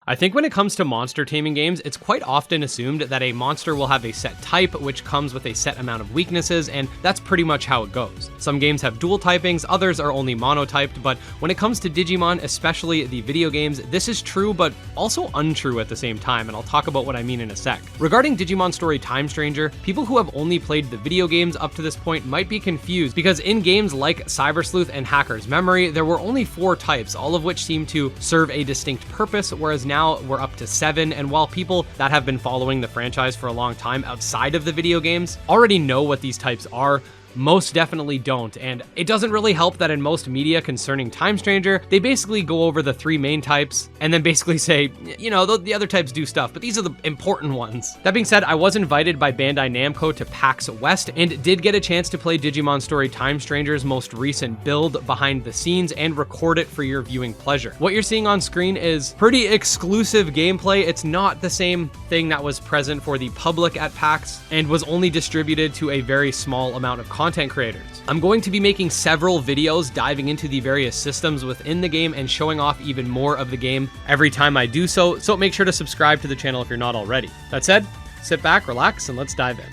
I think when it comes to monster taming games, it's quite often assumed that a monster will have a set type, which comes with a set amount of weaknesses, and that's pretty much how it goes. Some games have dual typings, others are only monotyped, but when it comes to Digimon, especially the video games, this is true, but also untrue at the same time, and I'll talk about what I mean in a sec. Regarding Digimon Story Time Stranger, people who have only played the video games up to this point might be confused, because in games like Cyber Sleuth and Hacker's Memory, there were only 4 types, all of which seem to serve a distinct purpose, whereas now we're up to 7, and while people that have been following the franchise for a long time outside of the video games already know what these types are, most definitely don't, and it doesn't really help that in most media concerning Time Stranger, they basically go over the 3 main types and then basically say, you know, the other types do stuff, but these are the important ones. That being said, I was invited by Bandai Namco to PAX West and did get a chance to play Digimon Story Time Stranger's most recent build behind the scenes and record it for your viewing pleasure. What you're seeing on screen is pretty exclusive gameplay. It's not the same thing that was present for the public at PAX and was only distributed to a very small amount of content creators. I'm going to be making several videos diving into the various systems within the game and showing off even more of the game every time I do so make sure to subscribe to the channel if you're not already. That said, sit back, relax, and let's dive in.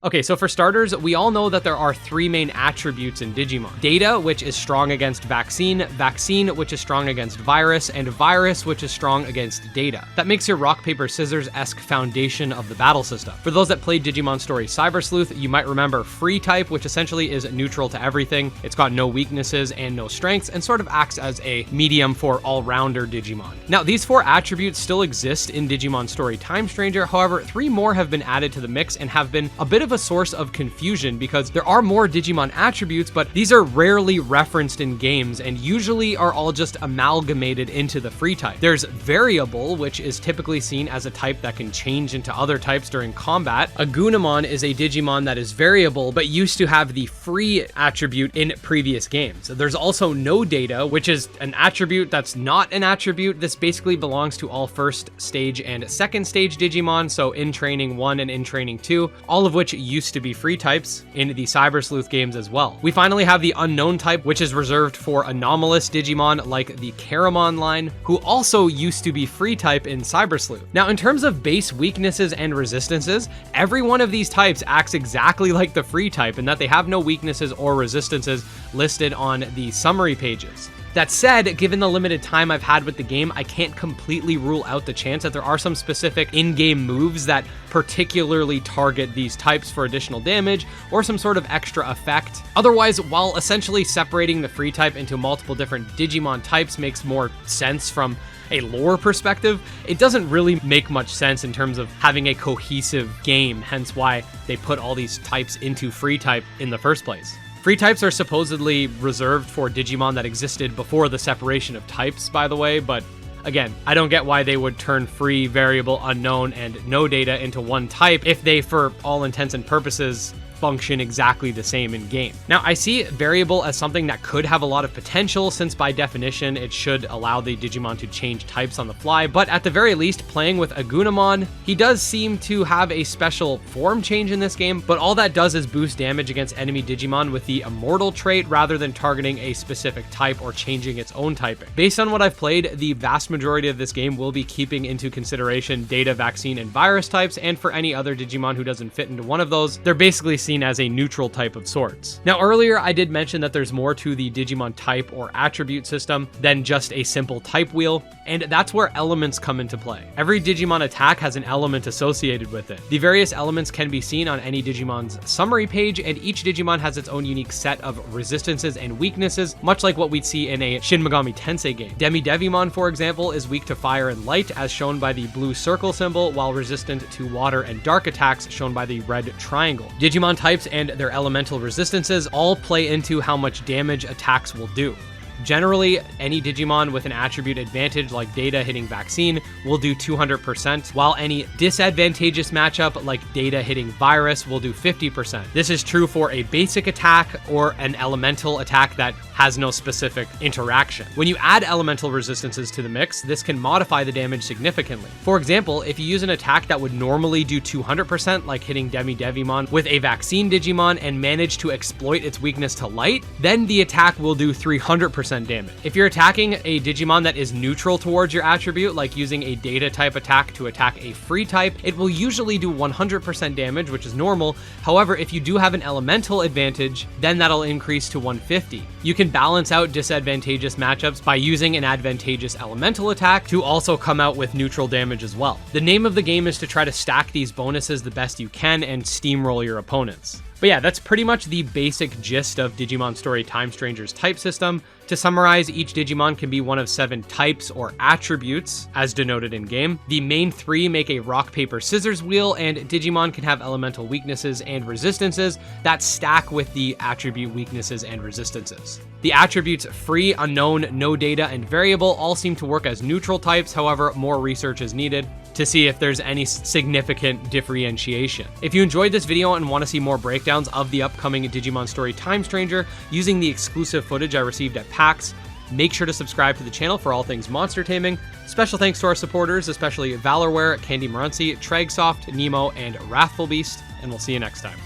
Okay, so for starters, we all know that there are 3 main attributes in Digimon. Data, which is strong against vaccine, vaccine, which is strong against virus, and virus, which is strong against data. That makes your rock, paper, scissors-esque foundation of the battle system. For those that played Digimon Story Cyber Sleuth, you might remember Free Type, which essentially is neutral to everything. It's got no weaknesses and no strengths, and sort of acts as a medium for all-rounder Digimon. Now, these 4 attributes still exist in Digimon Story Time Stranger, however, 3 more have been added to the mix and have been a bit of a source of confusion because there are more Digimon attributes, but these are rarely referenced in games and usually are all just amalgamated into the free type. There's Variable, which is typically seen as a type that can change into other types during combat. Agumon is a Digimon that is variable, but used to have the free attribute in previous games. There's also No Data, which is an attribute that's not an attribute. This basically belongs to all first stage and second stage Digimon, so in Training 1 and in Training 2, all of which used to be free types in the Cyber Sleuth games as well. We finally have the Unknown type, which is reserved for anomalous Digimon like the Karamon line, who also used to be free type in Cyber Sleuth. Now, in terms of base weaknesses and resistances, every one of these types acts exactly like the free type in that they have no weaknesses or resistances listed on the summary pages. That said, given the limited time I've had with the game, I can't completely rule out the chance that there are some specific in-game moves that particularly target these types for additional damage or some sort of extra effect. Otherwise, while essentially separating the free type into multiple different Digimon types makes more sense from a lore perspective, it doesn't really make much sense in terms of having a cohesive game, hence why they put all these types into free type in the first place. Free types are supposedly reserved for Digimon that existed before the separation of types, by the way, but again, I don't get why they would turn free, variable, unknown, and no data into one type if they, for all intents and purposes, function exactly the same in game. Now, I see variable as something that could have a lot of potential since by definition it should allow the Digimon to change types on the fly, but at the very least, playing with Agumon, he does seem to have a special form change in this game, but all that does is boost damage against enemy Digimon with the Immortal trait rather than targeting a specific type or changing its own typing. Based on what I've played, the vast majority of this game will be keeping into consideration data, vaccine, and virus types, and for any other Digimon who doesn't fit into one of those, they're basically seen as a neutral type of sorts. Now, earlier I did mention that there's more to the Digimon type or attribute system than just a simple type wheel, and that's where elements come into play. Every Digimon attack has an element associated with it. The various elements can be seen on any Digimon's summary page, and each Digimon has its own unique set of resistances and weaknesses, much like what we'd see in a Shin Megami Tensei game. Demi-Devimon, for example, is weak to fire and light, as shown by the blue circle symbol, while resistant to water and dark attacks, shown by the red triangle. Digimon types and their elemental resistances all play into how much damage attacks will do. Generally, any Digimon with an attribute advantage like Data hitting Vaccine will do 200%, while any disadvantageous matchup like Data hitting Virus will do 50%. This is true for a basic attack or an elemental attack that has no specific interaction. When you add elemental resistances to the mix, this can modify the damage significantly. For example, if you use an attack that would normally do 200%, like hitting Devimon with a Vaccine Digimon, and manage to exploit its weakness to light, then the attack will do 300% damage. If you're attacking a Digimon that is neutral towards your attribute, like using a Data type attack to attack a free type, it will usually do 100% damage, which is normal. However, if you do have an elemental advantage, then that'll increase to 150. You can balance out disadvantageous matchups by using an advantageous elemental attack to also come out with neutral damage as well. The name of the game is to try to stack these bonuses the best you can and steamroll your opponents. But yeah, that's pretty much the basic gist of Digimon Story Time Stranger's type system. To summarize, each Digimon can be one of 7 types or attributes, as denoted in-game. The main 3 make a rock, paper, scissors wheel, and Digimon can have elemental weaknesses and resistances that stack with the attribute weaknesses and resistances. The attributes Free, Unknown, No Data, and Variable all seem to work as neutral types, however, more research is needed to see if there's any significant differentiation. If you enjoyed this video and want to see more breakdowns of the upcoming Digimon Story Time Stranger using the exclusive footage I received at PAX, make sure to subscribe to the channel for all things monster taming. Special thanks to our supporters, especially Valorware, Candy Marunci, Tragsoft, Nemo, and Wrathful Beast, and we'll see you next time.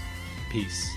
Peace.